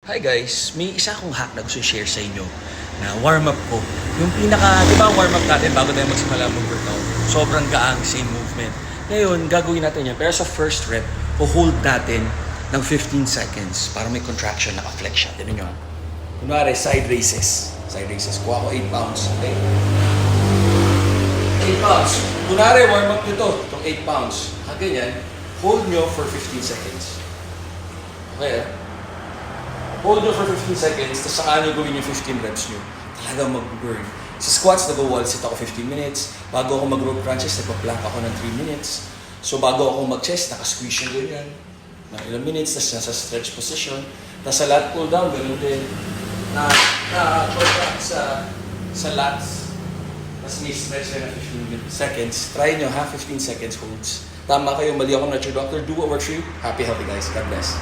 Hi guys, may isa akong hack na gusto i-share sa inyo na warm-up ko. Yung pinaka, di ba ang warm-up natin bago tayo magsimula mag-workout? Sobrang gaang, same movement. Ngayon, gagawin natin yan. Pero sa first rep, hold natin ng 15 seconds para may contraction, naka-flex siya. Tignan nyo. Kunwari, side raises. Side raises. Kuha ko 8 pounds. Okay? 8 pounds. Kunwari, warm-up nyo to. Itong 8 pounds. Kaganyan, hold nyo for 15 seconds. Okay, hold nyo for 15 seconds, tapos saka nyo gawin yung 15 reps nyo. Talagang mag-burn. Sa squats, nag-wall sit ako 15 minutes. Bago ako mag-rope crunches, nagpa-plank ako ng 3 minutes. So bago ako mag-chest, naka-squeeze yung ganyan. Ng ilang minutes, tapos nasa stretch position. Tapos sa lat pull down, ganun din. Sa lats. Tapos may stretch na 15 seconds. Try nyo ha, 15 seconds holds. Tama kayo, mali ako na your doctor. Do what works for you. Happy, healthy guys. God bless.